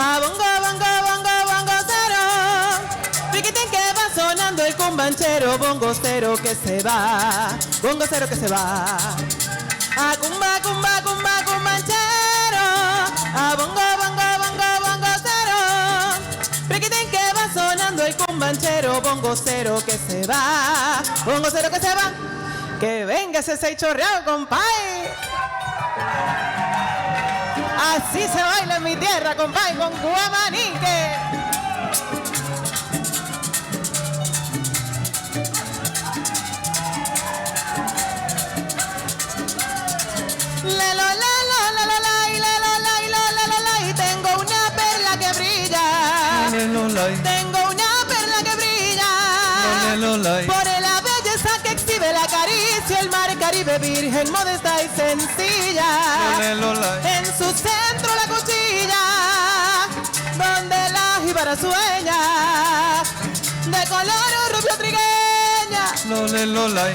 A bongo, bongo, bongo, bongo cero. Piquitín que va sonando el cumbanchero. Bongo cero que se va. Bongo cero que se va. A cumba, cumba, cumba, cumbanchero. A bongo, bongo, bongo, bongo cero. Piquitín que va sonando el cumbanchero. Bongo cero que se va. Bongo cero que se va. Que venga ese seis chorreado, compay. Así se baila en mi tierra, compay, con guamanique. Lelo, la, la, la, la, la, y lelo, la, y la, la, la, la, y tengo una perla que brilla. Tengo una perla que brilla. Por la belleza que exhibe la caricia, el mar Caribe virgen, modesta y sencilla. En su centro la cuchilla, donde la jíbara sueña, de color rubio trigueña,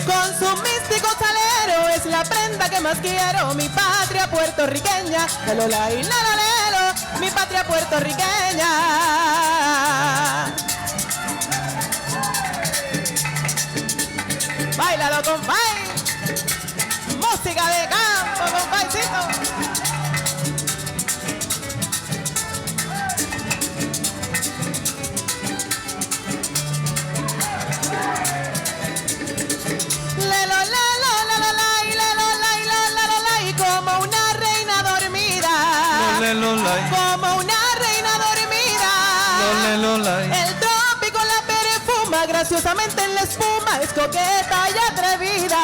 con su místico salero, es la prenda que más quiero, mi patria puertorriqueña. Lelo, la, y la, la, lelo, mi patria puertorriqueña. Báilalo, compay. Música de campo, compaycito. Lelo, la, la, la, la, la, y lelo, la, y la, la, la, la, y como una reina dormida. Como una reina dormida. El trópico la perfuma graciosamente en la espuma, es coqueta y atrevida,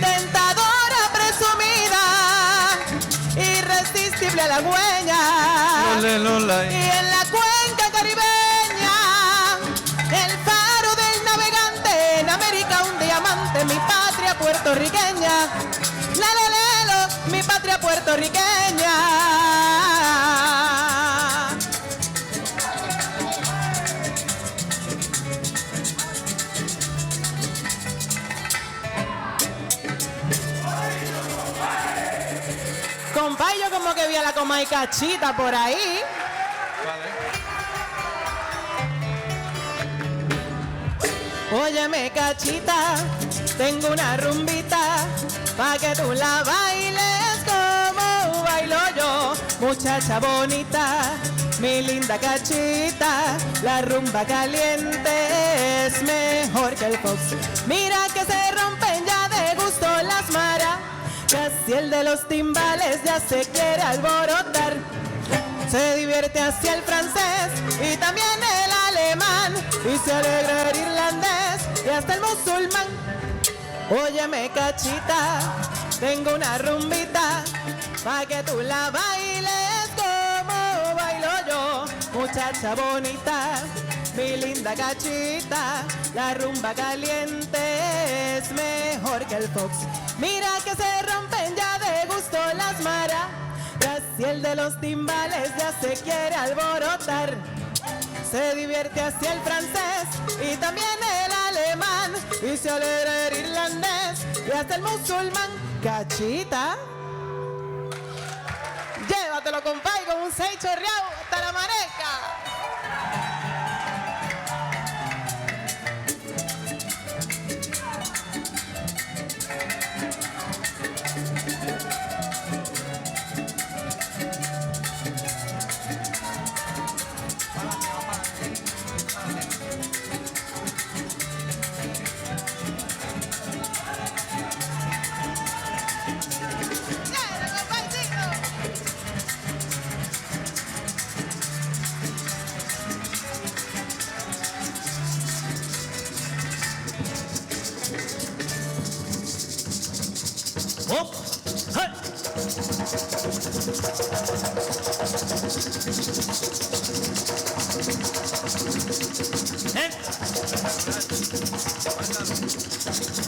tentadora, presumida, irresistible a la huella. Y en la cuenca caribeña, el faro del navegante, en América un diamante, mi patria puertorriqueña. Lelo, lelo, mi patria puertorriqueña. Compay, yo como que vi a la comay Cachita por ahí. Óyeme, Cachita, tengo una rumbita pa' que tú la bailes como bailo yo. Muchacha bonita, mi linda Cachita, la rumba caliente es mejor que el fox. Mira que se rompen ya de gusto las maracas, y el de los timbales ya se quiere alborotar. Se divierte así el francés y también el alemán, y se alegra el irlandés y hasta el musulmán. Óyeme, Cachita, tengo una rumbita pa' que tú la bailes como bailo yo. Muchacha bonita, mi linda Cachita, la rumba caliente es mejor que el fox. Mira que se rompen ya de gusto las maracas, y el de los timbales ya se quiere alborotar. Se divierte así el francés y también el alemán, y se alegra el irlandés y hasta el musulmán. Cachita, llévatelo, compay, con un seis chorreado hasta la maneca.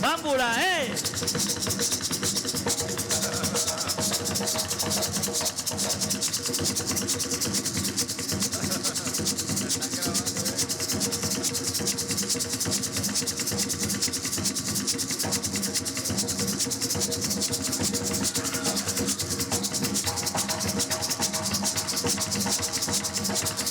Bámbula,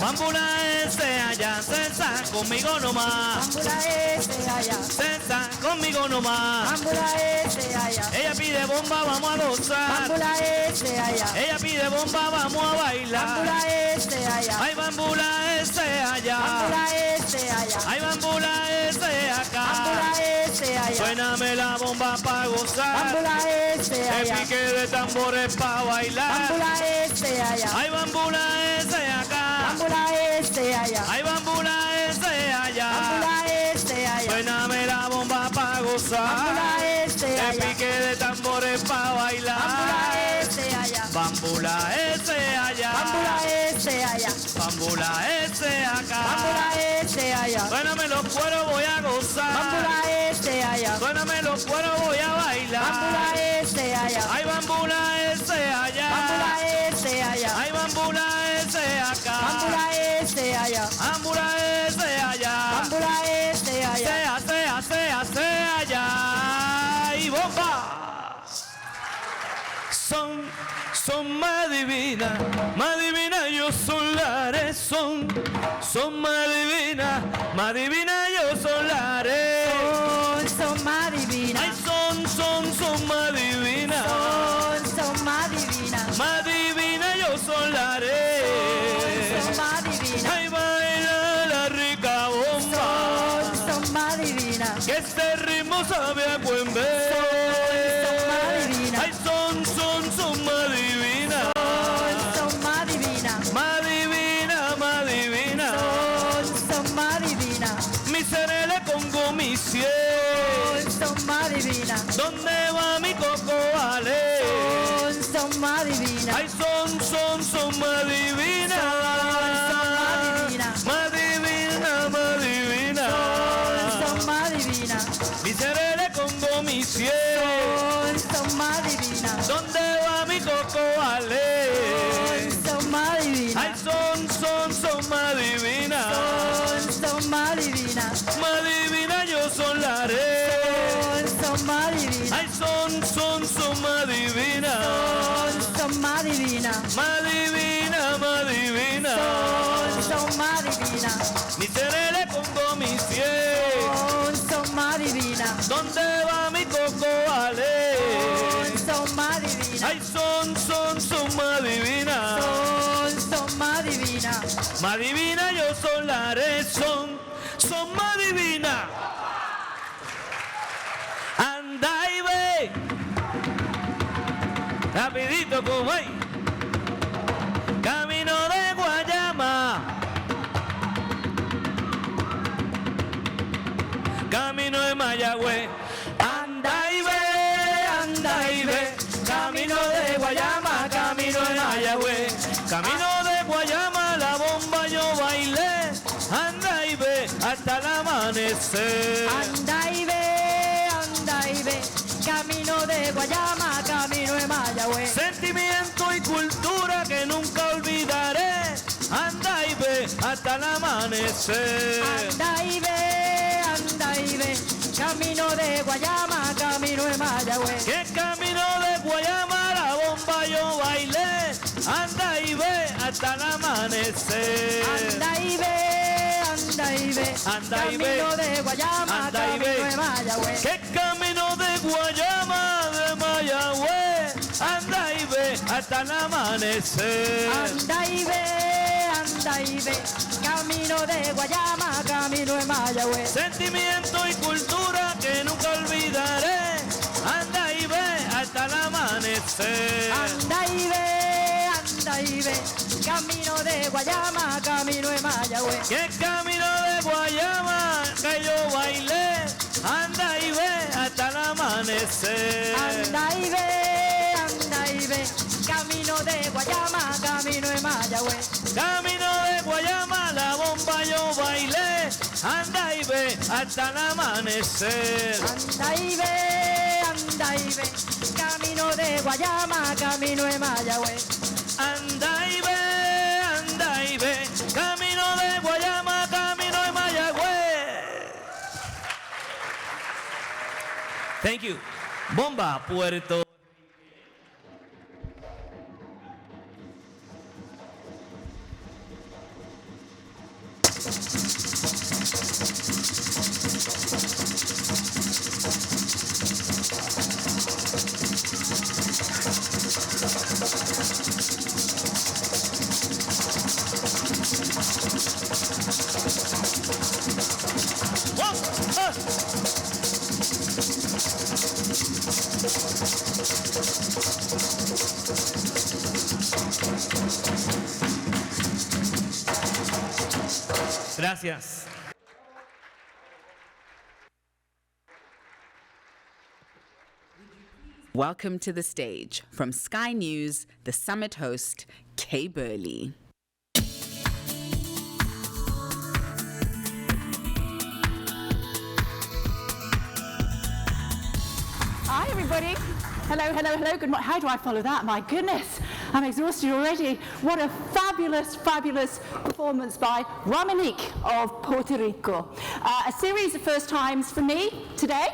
Bambula ese allá, sensa conmigo nomás. Bambula ese allá. Sensa conmigo nomás. Bambula ese allá. Ella pide bomba, vamos a gozar. Bambula ese allá. Ella pide bomba, vamos a bailar. Bambula ese allá. Ay, bambula ese allá. Bambula ese allá. Ay, bambula ese acá. Bambula ese allá. Suéname la bomba pa' gozar. Bambula ese El allá. pique de tambores pa' bailar. Bambula ese allá. Ay, bambula ese acá. Bambula ese allá. Ay, bambula ese allá. Bambula ese allá. Suéname la bomba pa' gozar. Bambula ese El allá. pique de tambores pa' bailar. Bambula ese allá. Bambula ese allá. Bambula ese allá. Bambula ese acá. Bambula ese allá. Suéname los cueros, voy a gozar. Bambula ese allá. Suéname los cueros, voy a bailar. Bambula ese allá. Ay, bambula ese allá. Bambula ese allá. Ay, bambula ese acá. Bambula ese allá. Bambula ese allá. Bambula ese allá. Sea allá. Y bomba. Son más divinas yo solares, son más divinas yo solares. Son más divinas. Ay, son más divinas. Son más divinas. Más divina yo solaré. Son más divinas. Ay, baila la rica bomba. Son más divinas. Que este ritmo sabe a buen ver. Son más divinas. Ay, son más divinas. Son más divinas. Más divina. Son más divinas. Mi seré le pongo mi cielo. Son más divinas. ¿Dónde va mi coco vale? Son más divinas. Ay, son más divinas. Más divina. Son más divinas. Mi seré le pongo mi cielo. Son más divinas. ¿Dónde va mi coco vale? Son más divinas. Ay, son más divinas. Son más divinas. Más divina yo solaré. Son más divinas. Ay, son más divinas. Son más divinas. Más divina. Son más divinas. Mi seré le pongo mi cielo. Son más divinas. ¿Dónde va mi coco vale? Son más divinas. Ay, son más divinas. Son más divinas. Más divina yo solaré, son más divinas. Anda y ve. Rapidito como hay. Camino de Guayama. Camino de Mayagüez. Anda y ve. Camino de Guayama, camino de Mayagüez. Camino de Guayama, la bomba yo bailé. Anda y ve hasta el amanecer. Anda y ve, camino de Guayama, camino de Mayagüez. Sentimiento y cultura que nunca olvidaré. Anda y ve hasta el amanecer. Anda y ve, camino de Guayama, camino de Mayagüez. Que camino de Guayama la bomba yo bailé. Anda y ve hasta el amanecer. Anda y ve, Anda y ve. camino de Guayama, Anda y camino ve. de Mayagüez. Que camino de Guayama de Mayagüez. Anda y ve hasta el amanecer. Anda y ve, camino de Guayama, camino de Mayagüez. Sentimiento y cultura que nunca olvidaré. Anda y ve hasta el amanecer. Anda y ve, camino de Guayama, camino de Mayagüez. Que camino de Guayama que yo bailé. Anda y ve hasta el amanecer. Anda y ve, camino de Guayama, camino de Mayagüez. Camino de Guayama, la bomba yo bailé. Anda y ve hasta el amanecer. Anda y ve, camino de Guayama, camino de Mayagüez. Anda y ve, camino de Guayama, camino de Mayagüez. Thank you. Bomba, Puerto. Gracias. Welcome to the stage, from Sky News, the summit host, Kay Burley. Hi, everybody. Hello, hello, hello. Good morning. How do I follow that? My goodness, I'm exhausted already. What a fabulous, fabulous performance by Ramonique of Puerto Rico. A series of first times for me today.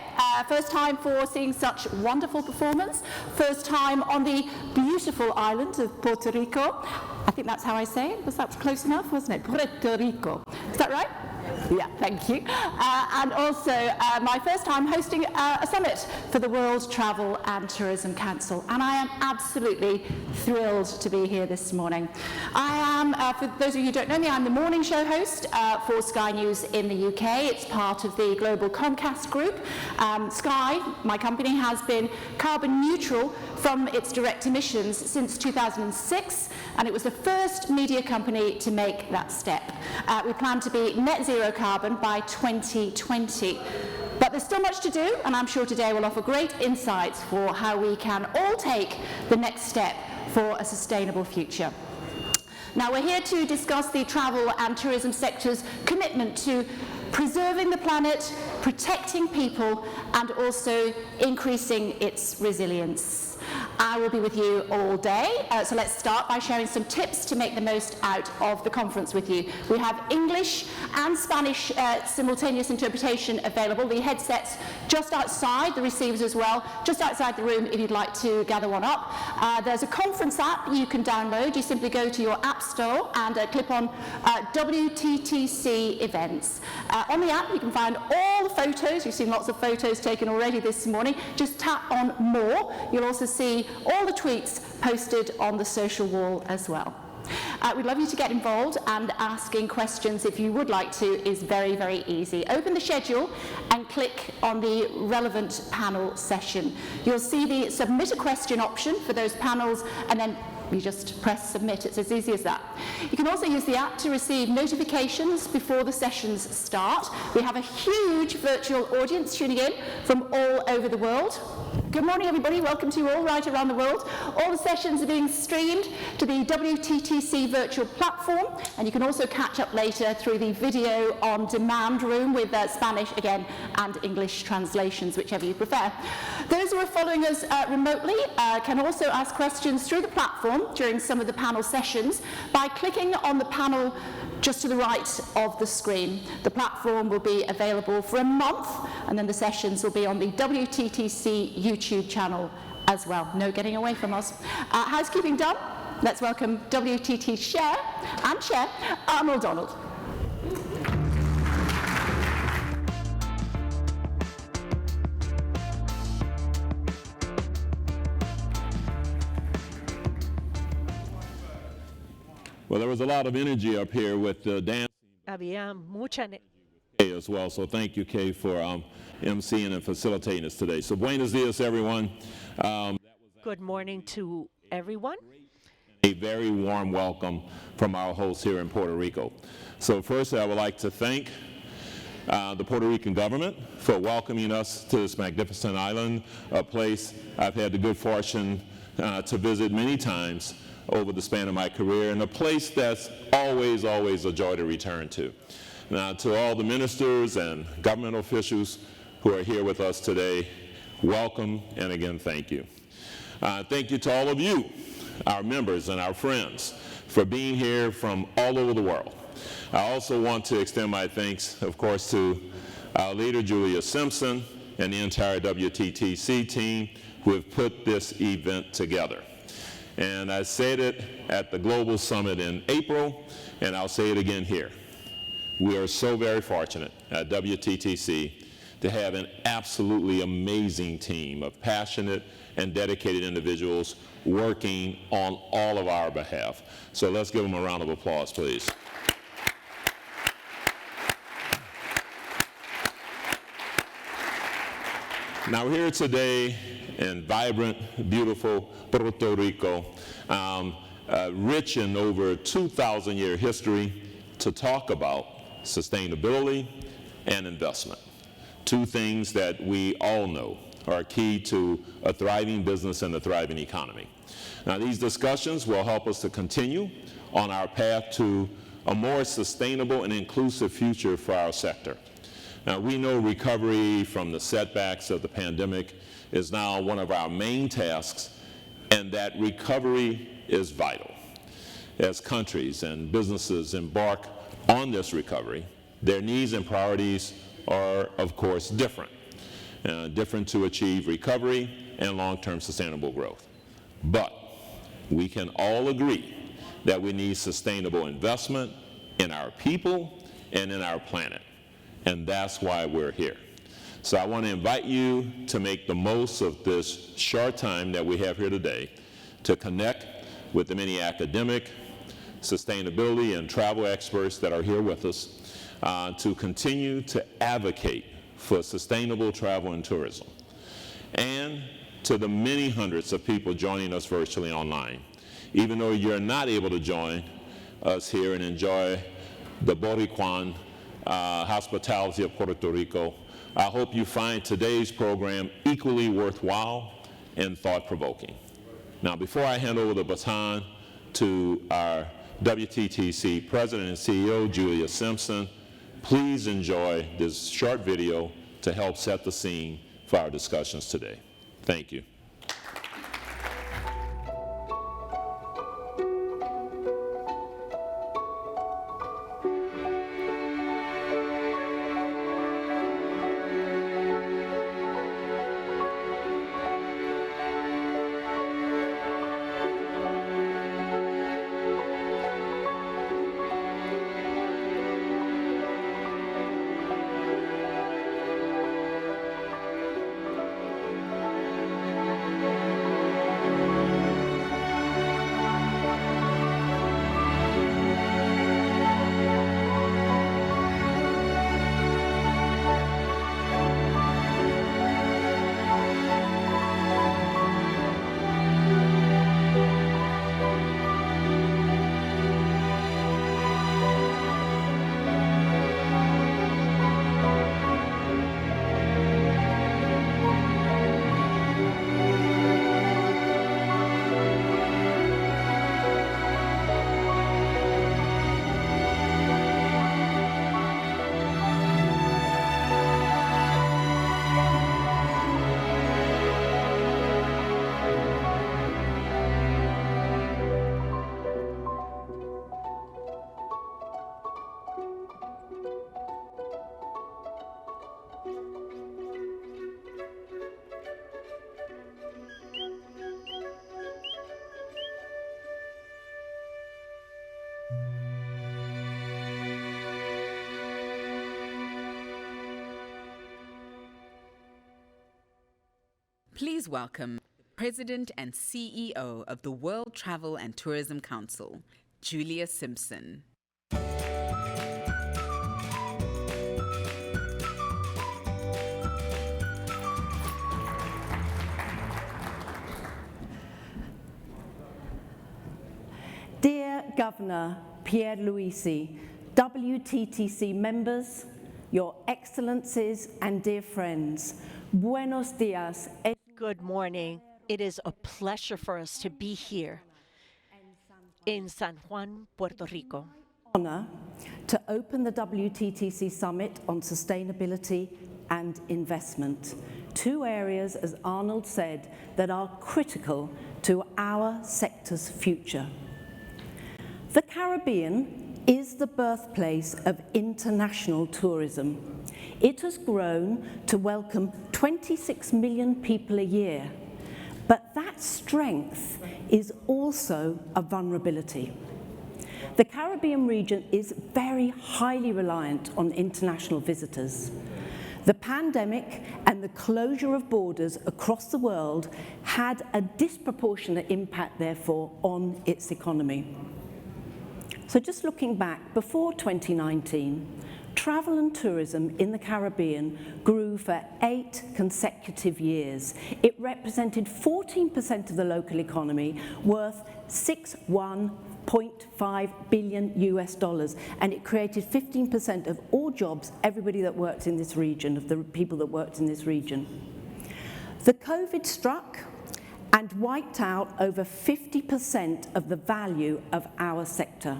First time for seeing such wonderful performance. First time on the beautiful island of Puerto Rico. I think that's how I say it. Was that close enough, wasn't it? Puerto Rico. Is that right? Yeah, thank you. And also my first time hosting a summit for the World Travel and Tourism Council. And I am absolutely thrilled to be here this morning. I am, for those of you who don't know me, I'm the morning show host for Sky News in the UK. It's part of the global Comcast group. Sky, my company, has been carbon neutral from its direct emissions since 2006, and it was the first media company to make that step. We plan to be net zero carbon by 2020. But there's still much to do, and I'm sure today will offer great insights for how we can all take the next step for a sustainable future. Now, we're here to discuss the travel and tourism sector's commitment to preserving the planet, protecting people, and also increasing its resilience. I will be with you all day, so let's start by sharing some tips to make the most out of the conference with you. We have English and Spanish simultaneous interpretation available. The headsets just outside, the receivers as well, just outside the room if you'd like to gather one up. There's a conference app you can download. You simply go to your app store and click on WTTC events. On the app you can find all the photos. You've seen lots of photos taken already this morning. Just tap on more. You'll also see all the tweets posted on the social wall as well. We'd love you to get involved, and asking questions, if you would like to, is very, very easy. Open the schedule and click on the relevant panel session. You'll see the submit a question option for those panels, and then you just press submit. It's as easy as that. You can also use the app to receive notifications before the sessions start. We have a huge virtual audience tuning in from all over the world. Good morning, everybody. Welcome to you all right around the world. All the sessions are being streamed to the WTTC virtual platform, and you can also catch up later through the video on demand room with Spanish again and English translations, whichever you prefer. Those who are following us remotely can also ask questions through the platform during some of the panel sessions by clicking on the panel just to the right of the screen. The platform will be available for a month, and then the sessions will be on the WTTC YouTube channel as well. No getting away from us. Housekeeping done. Let's welcome WTT Chair Arnold Donald. Well, there was a lot of energy up here with the dance. Había mucha As well, so thank you, Kay, for emceeing and facilitating us today. So buenos dias, everyone. Good morning to everyone. A very warm welcome from our hosts here in Puerto Rico. So first, I would like to thank the Puerto Rican government for welcoming us to this magnificent island, a place I've had the good fortune to visit many times over the span of my career, and a place that's always, always a joy to return to. Now, to all the ministers and government officials who are here with us today, welcome, and again, thank you. Thank you to all of you, our members and our friends, for being here from all over the world. I also want to extend my thanks, of course, to our leader, Julia Simpson, and the entire WTTC team who have put this event together. And I said it at the Global Summit in April, and I'll say it again here. We are so very fortunate at WTTC to have an absolutely amazing team of passionate and dedicated individuals working on all of our behalf. So let's give them a round of applause, please. Now we're here today in vibrant, beautiful Puerto Rico, rich in over 2,000-year history, to talk about sustainability and investment, two things that we all know are key to a thriving business and a thriving economy. Now these discussions will help us to continue on our path to a more sustainable and inclusive future for our sector. Now, we know recovery from the setbacks of the pandemic is now one of our main tasks, and that recovery is vital. As countries and businesses embark on this recovery, their needs and priorities are, of course, different to achieve recovery and long-term sustainable growth. But we can all agree that we need sustainable investment in our people and in our planet. And that's why we're here. So I want to invite you to make the most of this short time that we have here today to connect with the many academic, sustainability, and travel experts that are here with us to continue to advocate for sustainable travel and tourism. And to the many hundreds of people joining us virtually online. Even though you're not able to join us here and enjoy the Boricuan hospitality of Puerto Rico, I hope you find today's program equally worthwhile and thought-provoking. Now, before I hand over the baton to our WTTC President and CEO, Julia Simpson, please enjoy this short video to help set the scene for our discussions today. Thank you. Please welcome President and CEO of the World Travel and Tourism Council, Julia Simpson. Dear Governor Pierluisi, WTTC members, Your Excellencies and dear friends, buenos dias. Good morning. It is a pleasure for us to be here in San Juan, Puerto Rico. Honor to open the WTTC Summit on Sustainability and Investment, two areas, as Arnold said, that are critical to our sector's future. The Caribbean is the birthplace of international tourism. It has grown to welcome 26 million people a year, but that strength is also a vulnerability. The Caribbean region is very highly reliant on international visitors. The pandemic and the closure of borders across the world had a disproportionate impact, therefore, on its economy. So just looking back, before 2019, travel and tourism in the Caribbean grew for 8 consecutive years. It represented 14% of the local economy, worth $1.5 billion US, and it created 15% of all jobs, everybody that worked in this region, of the people that worked in this region. The COVID struck and wiped out over 50% of the value of our sector.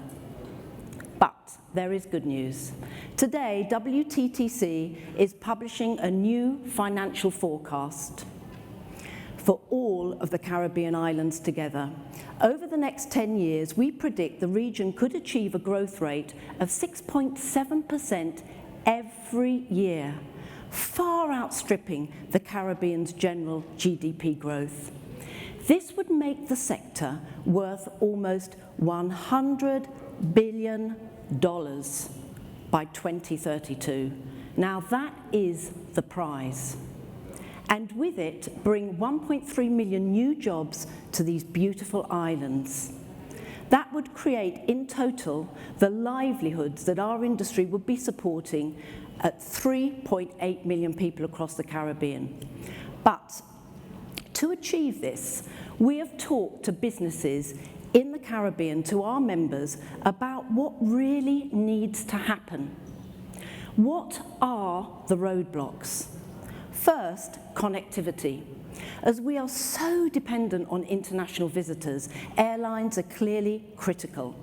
But there is good news. Today, WTTC is publishing a new financial forecast for all of the Caribbean islands together. Over the next 10 years, we predict the region could achieve a growth rate of 6.7% every year, far outstripping the Caribbean's general GDP growth. This would make the sector worth almost $100 billion by 2032. Now that is the prize. And with it, bring 1.3 million new jobs to these beautiful islands. That would create, in total, the livelihoods that our industry would be supporting at 3.8 million people across the Caribbean. But to achieve this, we have talked to businesses in the Caribbean, to our members, about what really needs to happen. What are the roadblocks? First, connectivity. As we are so dependent on international visitors, airlines are clearly critical.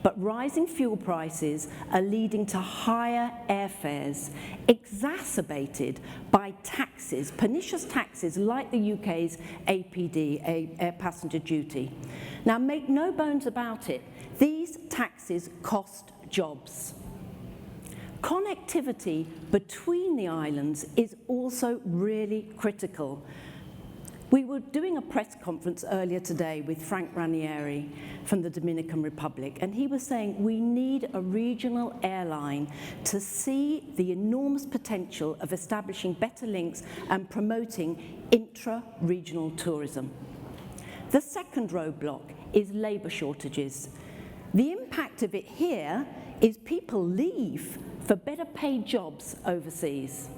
But rising fuel prices are leading to higher airfares, exacerbated by taxes, pernicious taxes like the UK's APD, Air Passenger Duty. Now, make no bones about it, these taxes cost jobs. Connectivity between the islands is also really critical. We were doing a press conference earlier today with Frank Ranieri from the Dominican Republic, and he was saying we need a regional airline to see the enormous potential of establishing better links and promoting intra-regional tourism. The second roadblock is labour shortages. The impact of it here is people leave for better paid jobs overseas.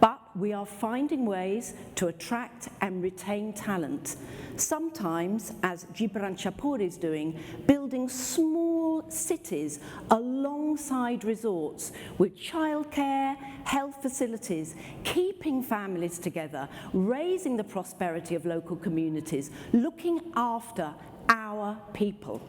But we are finding ways to attract and retain talent, sometimes, as Gibran Chapur is doing, building small cities alongside resorts with childcare, health facilities, keeping families together, raising the prosperity of local communities, looking after our people.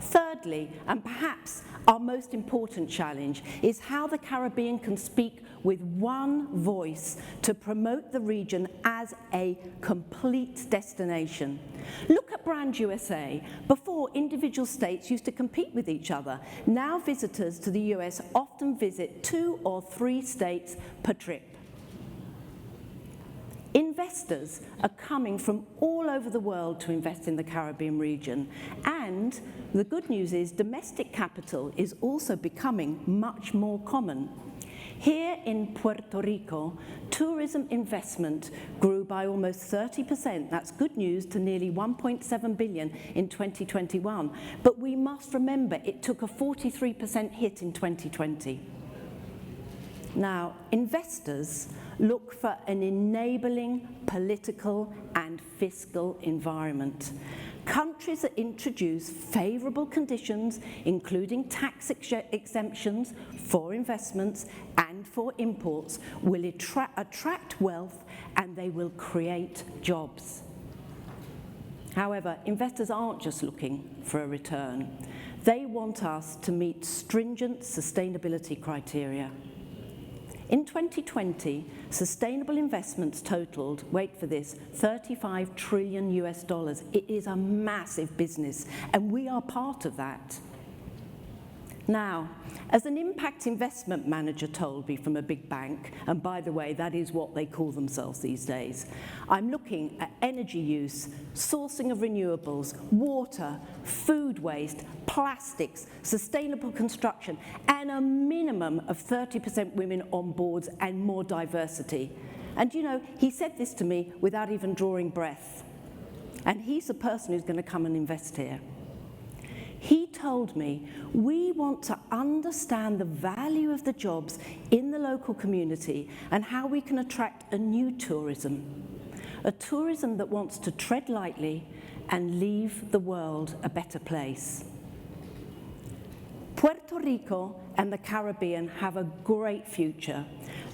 Thirdly, and perhaps our most important challenge, is how the Caribbean can speak with one voice to promote the region as a complete destination. Look at Brand USA. Before, individual states used to compete with each other. Now visitors to the US often visit 2 or 3 states per trip. Investors are coming from all over the world to invest in the Caribbean region, and the good news is domestic capital is also becoming much more common. Here in Puerto Rico, tourism investment grew by almost 30%. That's good news, to nearly 1.7 billion in 2021. But we must remember it took a 43% hit in 2020. Now, investors look for an enabling political and fiscal environment. Countries that introduce favourable conditions, including tax exemptions for investments and for imports, will attract wealth and they will create jobs. However, investors aren't just looking for a return. They want us to meet stringent sustainability criteria. In 2020, sustainable investments totaled, wait for this, $35 trillion US. It is a massive business, and we are part of that. Now, as an impact investment manager told me from a big bank, and by the way, that is what they call themselves these days, I'm looking at energy use, sourcing of renewables, water, food waste, plastics, sustainable construction, and a minimum of 30% women on boards and more diversity. And you know, he said this to me without even drawing breath. And he's the person who's going to come and invest here. He told me, we want to understand the value of the jobs in the local community and how we can attract a new tourism, a tourism that wants to tread lightly and leave the world a better place. Puerto Rico and the Caribbean have a great future.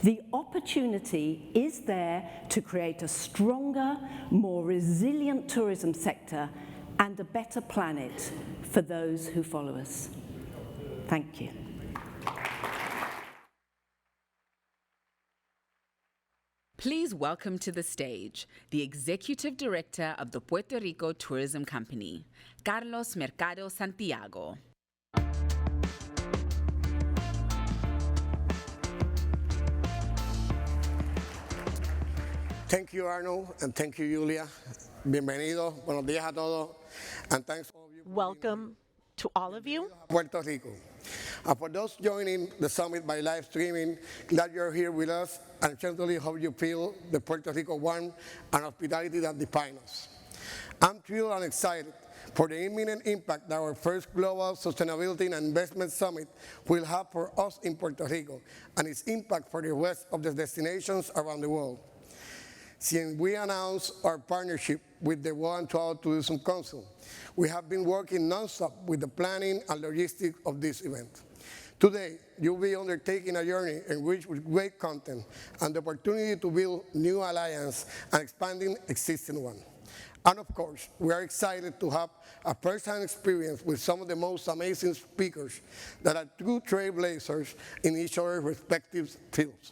The opportunity is there to create a stronger, more resilient tourism sector and a better planet for those who follow us. Thank you. Please welcome to the stage the Executive Director of the Puerto Rico Tourism Company, Carlos Mercado Santiago. Thank you, Arnold, and thank you, Julia. Bienvenidos, buenos días a todos, and thanks all of you. Welcome to all of you. Puerto Rico. For those joining the summit by live streaming, glad you're here with us, and certainly hope you feel the Puerto Rico warmth and hospitality that define us. I'm thrilled and excited for the imminent impact that our first Global Sustainability and Investment Summit will have for us in Puerto Rico, and its impact for the rest of the destinations around the world. Since we announced our partnership with the World and Travel Tourism Council, we have been working nonstop with the planning and logistics of this event. Today, you'll be undertaking a journey enriched with great content and the opportunity to build new alliances and expanding existing ones. And of course, we are excited to have a first-hand experience with some of the most amazing speakers that are true trailblazers in each other's respective fields.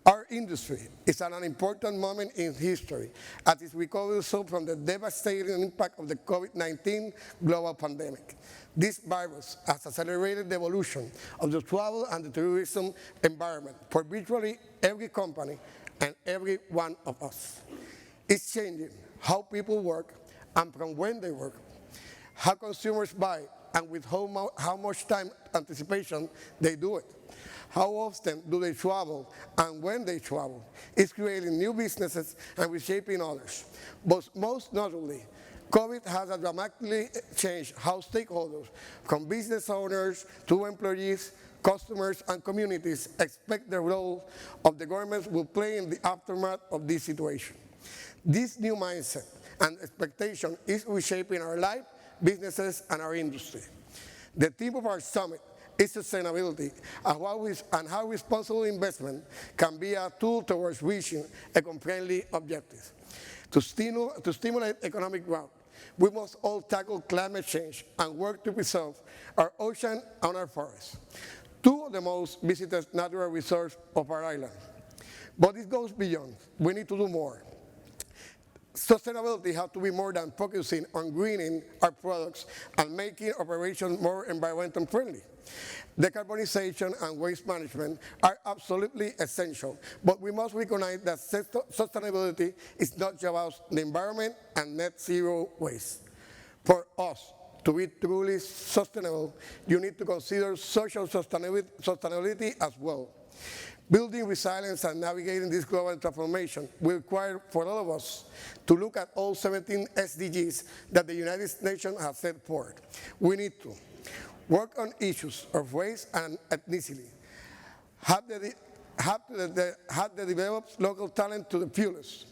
Our industry is at an important moment in history as it recovers from the devastating impact of the COVID-19 global pandemic. This virus has accelerated the evolution of the travel and the tourism environment for virtually every company and every one of us. It's changing how people work and from when they work, how consumers buy and with how much time anticipation they do it. How often do they travel and when they travel? It's creating new businesses and reshaping others. But most notably, COVID has dramatically changed how stakeholders, from business owners to employees, customers, and communities expect the role of the government will play in the aftermath of this situation. This new mindset and expectation is reshaping our life, businesses, and our industry. The theme of our summit is sustainability and how responsible investment can be a tool towards reaching eco-friendly objectives. To stimulate economic growth, we must all tackle climate change and work to preserve our ocean and our forests, two of the most visited natural resources of our island. But it goes beyond. We need to do more. Sustainability has to be more than focusing on greening our products and making operations more environmentally friendly. Decarbonization and waste management are absolutely essential, but we must recognize that sustainability is not just about the environment and net zero waste. For us to be truly sustainable, you need to consider social sustainability as well. Building resilience and navigating this global transformation will require for all of us to look at all 17 SDGs that the United Nations has set forth. We need to work on issues of race and ethnicity, have the developed local talent to the fullest,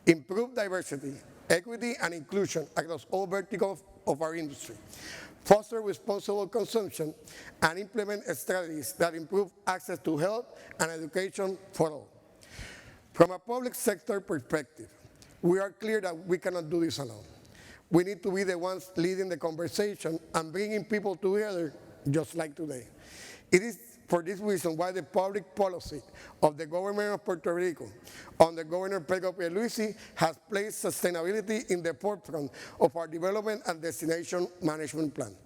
improve diversity, equity, and inclusion across all verticals of our industry, foster responsible consumption, and implement strategies that improve access to health and education for all. From a public sector perspective, we are clear that we cannot do this alone. We need to be the ones leading the conversation and bringing people together just like today. It is for this reason why the public policy of the government of Puerto Rico under Governor Pedro Pierluisi has placed sustainability in the forefront of our development and destination management plan.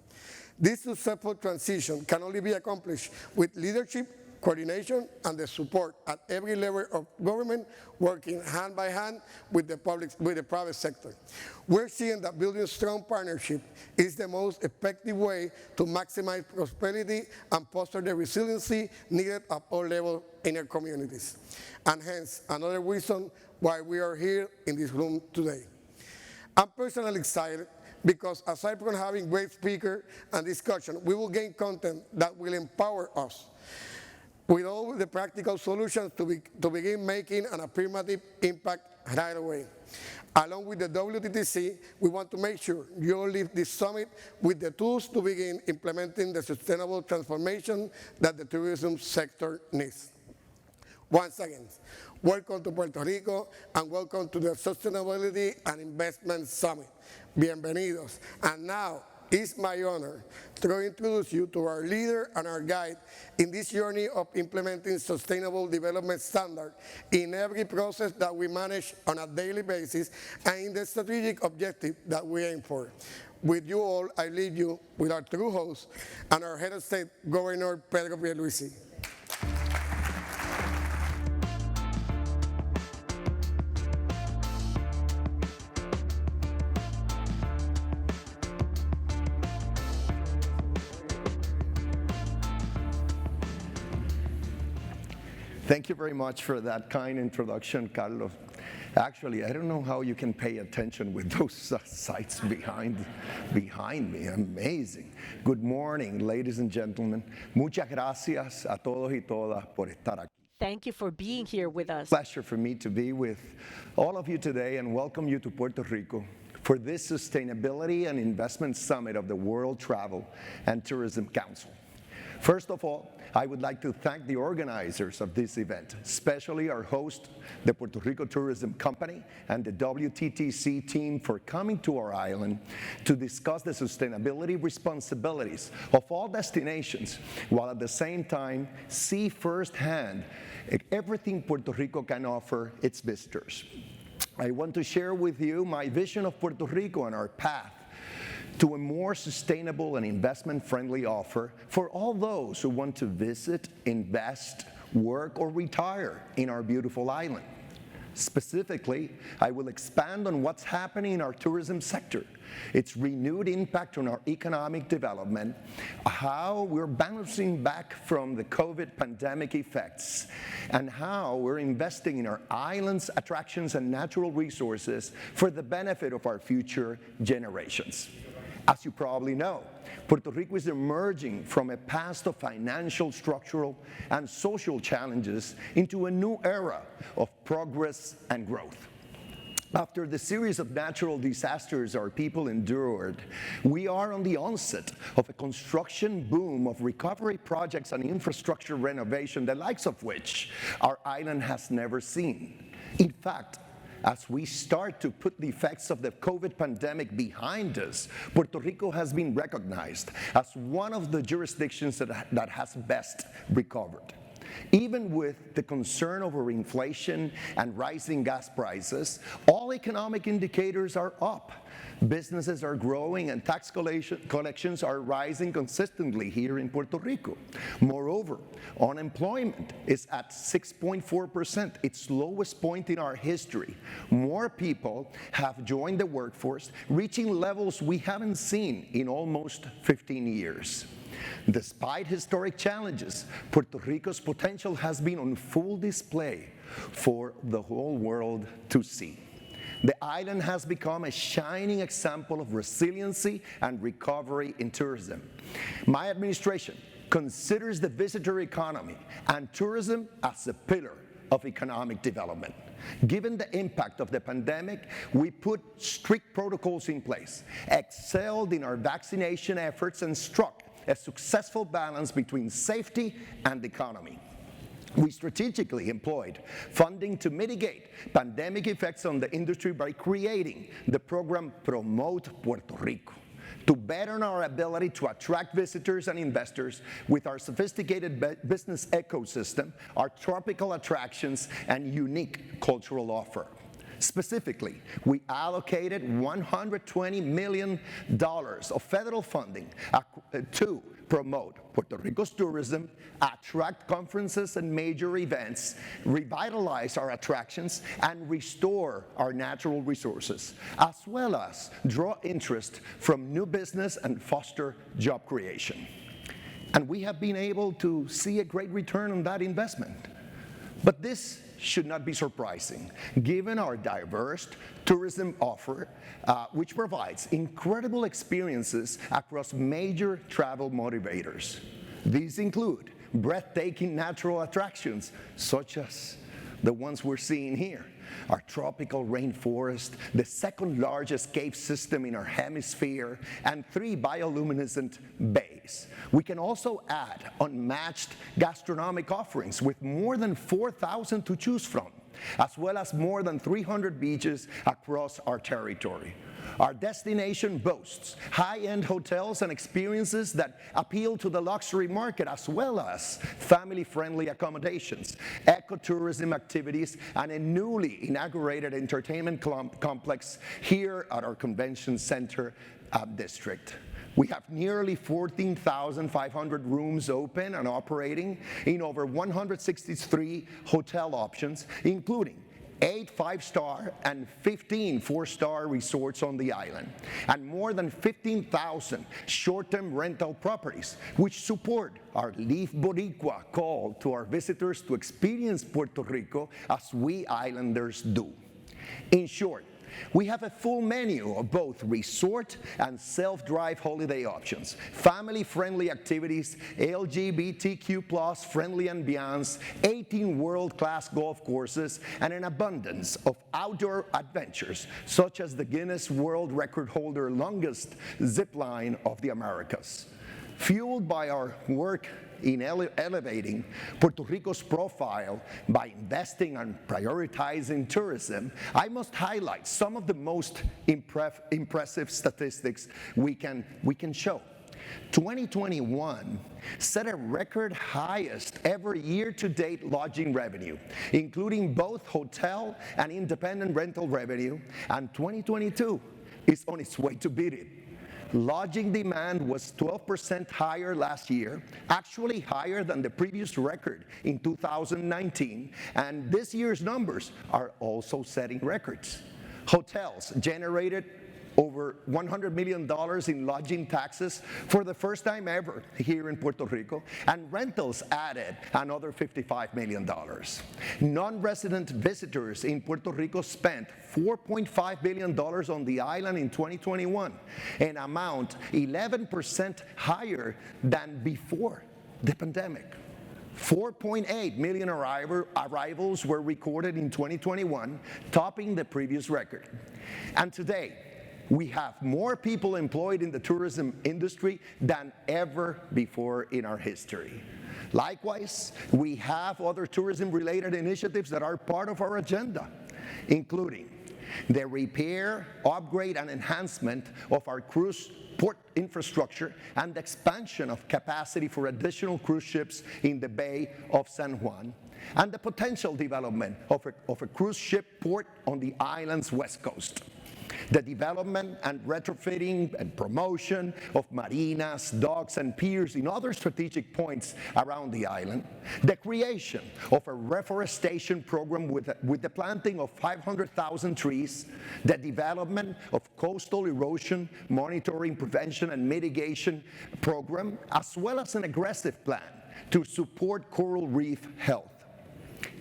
This successful transition can only be accomplished with leadership, coordination, and the support at every level of government working hand by hand with the private sector. We're seeing that building strong partnership is the most effective way to maximize prosperity and foster the resiliency needed at all levels in our communities. And hence, another reason why we are here in this room today. I'm personally excited because aside from having great speaker and discussion, we will gain content that will empower us with all the practical solutions to begin making an affirmative impact right away. Along with the WTTC, we want to make sure you all leave this summit with the tools to begin implementing the sustainable transformation that the tourism sector needs. Once again, welcome to Puerto Rico and welcome to the Sustainability and Investment Summit. Bienvenidos. And now, it's my honor to introduce you to our leader and our guide in this journey of implementing sustainable development standards in every process that we manage on a daily basis and in the strategic objective that we aim for. With you all, I leave you with our true host and our head of state, Governor Pedro Pierluisi. Thank you very much for that kind introduction, Carlos. Actually, I don't know how you can pay attention with those sights behind me. Amazing. Good morning, ladies and gentlemen. Muchas gracias a todos y todas por estar aquí. Thank you for being here with us. Pleasure for me to be with all of you today and welcome you to Puerto Rico for this Sustainability and Investment Summit of the World Travel and Tourism Council. First of all, I would like to thank the organizers of this event, especially our host, the Puerto Rico Tourism Company, and the WTTC team for coming to our island to discuss the sustainability responsibilities of all destinations, while at the same time see firsthand everything Puerto Rico can offer its visitors. I want to share with you my vision of Puerto Rico and our path to a more sustainable and investment-friendly offer for all those who want to visit, invest, work, or retire in our beautiful island. Specifically, I will expand on what's happening in our tourism sector, its renewed impact on our economic development, how we're bouncing back from the COVID pandemic effects, and how we're investing in our island's attractions and natural resources for the benefit of our future generations. As you probably know, Puerto Rico is emerging from a past of financial, structural, and social challenges into a new era of progress and growth. After the series of natural disasters our people endured, we are on the onset of a construction boom of recovery projects and infrastructure renovation, the likes of which our island has never seen. In fact, as we start to put the effects of the COVID pandemic behind us, Puerto Rico has been recognized as one of the jurisdictions that has best recovered. Even with the concern over inflation and rising gas prices, all economic indicators are up. Businesses are growing and tax collections are rising consistently here in Puerto Rico. Moreover, unemployment is at 6.4%, its lowest point in our history. More people have joined the workforce, reaching levels we haven't seen in almost 15 years. Despite historic challenges, Puerto Rico's potential has been on full display for the whole world to see. The island has become a shining example of resiliency and recovery in tourism. My administration considers the visitor economy and tourism as a pillar of economic development. Given the impact of the pandemic, we put strict protocols in place, excelled in our vaccination efforts, and struck a successful balance between safety and economy. We strategically employed funding to mitigate pandemic effects on the industry by creating the program Promote Puerto Rico to better our ability to attract visitors and investors with our sophisticated business ecosystem, our tropical attractions, and unique cultural offer. Specifically, we allocated $120 million of federal funding to promote Puerto Rico's tourism, attract conferences and major events, revitalize our attractions, and restore our natural resources, as well as draw interest from new business and foster job creation. And we have been able to see a great return on that investment. But this should not be surprising, given our diverse tourism offer, which provides incredible experiences across major travel motivators. These include breathtaking natural attractions, such as the ones we're seeing here. Our tropical rainforest, the second largest cave system in our hemisphere, and 3 bioluminescent bays. We can also add unmatched gastronomic offerings with more than 4,000 to choose from, as well as more than 300 beaches across our territory. Our destination boasts high-end hotels and experiences that appeal to the luxury market, as well as family-friendly accommodations, ecotourism activities, and a newly inaugurated entertainment complex here at our convention center district. We have nearly 14,500 rooms open and operating in over 163 hotel options, including 8 5-star and 15 4-star resorts on the island, and more than 15,000 short-term rental properties, which support our Leave Boricua call to our visitors to experience Puerto Rico as we islanders do. In short, we have a full menu of both resort and self-drive holiday options, family-friendly activities, LGBTQ+ friendly ambiance, 18 world-class golf courses, and an abundance of outdoor adventures, such as the Guinness World Record holder longest zip line of the Americas. Fueled by our work in elevating Puerto Rico's profile by investing and prioritizing tourism, I must highlight some of the most impressive statistics we can show. 2021 set a record highest ever year-to-date lodging revenue, including both hotel and independent rental revenue, and 2022 is on its way to beat it. Lodging demand was 12% higher last year, actually higher than the previous record in 2019, and this year's numbers are also setting records. Hotels generated over $100 million in lodging taxes for the first time ever here in Puerto Rico, and rentals added another $55 million. Non-resident visitors in Puerto Rico spent $4.5 billion on the island in 2021, an amount 11% higher than before the pandemic. 4.8 million arrivals were recorded in 2021, topping the previous record. And today, we have more people employed in the tourism industry than ever before in our history. Likewise, we have other tourism-related initiatives that are part of our agenda, including the repair, upgrade, and enhancement of our cruise port infrastructure and the expansion of capacity for additional cruise ships in the Bay of San Juan, and the potential development of a cruise ship port on the island's west coast. The development and retrofitting and promotion of marinas, docks, and piers in other strategic points around the island. The creation of a reforestation program with the planting of 500,000 trees. The development of coastal erosion monitoring, prevention, and mitigation program, as well as an aggressive plan to support coral reef health.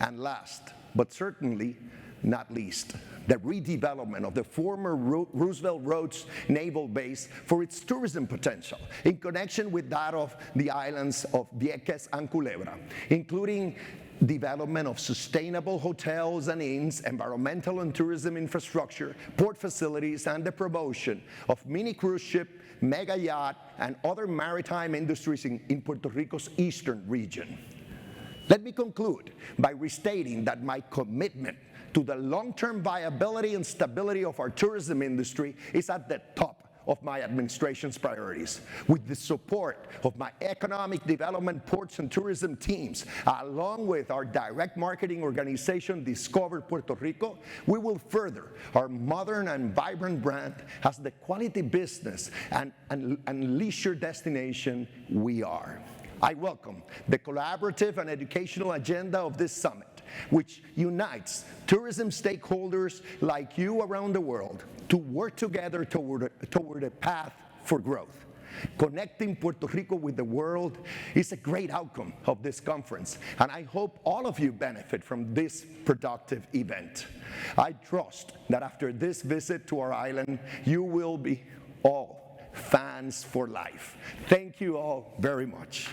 And last, but certainly not least, the redevelopment of the former Roosevelt Roads Naval Base for its tourism potential in connection with that of the islands of Vieques and Culebra, including development of sustainable hotels and inns, environmental and tourism infrastructure, port facilities, and the promotion of mini cruise ship, mega yacht, and other maritime industries in Puerto Rico's eastern region. Let me conclude by restating that my commitment to the long-term viability and stability of our tourism industry is at the top of my administration's priorities. With the support of my economic development, ports, and tourism teams, along with our direct marketing organization, Discover Puerto Rico, we will further our modern and vibrant brand as the quality business and leisure destination we are. I welcome the collaborative and educational agenda of this summit, which unites tourism stakeholders like you around the world to work together toward a path for growth. Connecting Puerto Rico with the world is a great outcome of this conference, and I hope all of you benefit from this productive event. I trust that after this visit to our island, you will be all fans for life. Thank you all very much.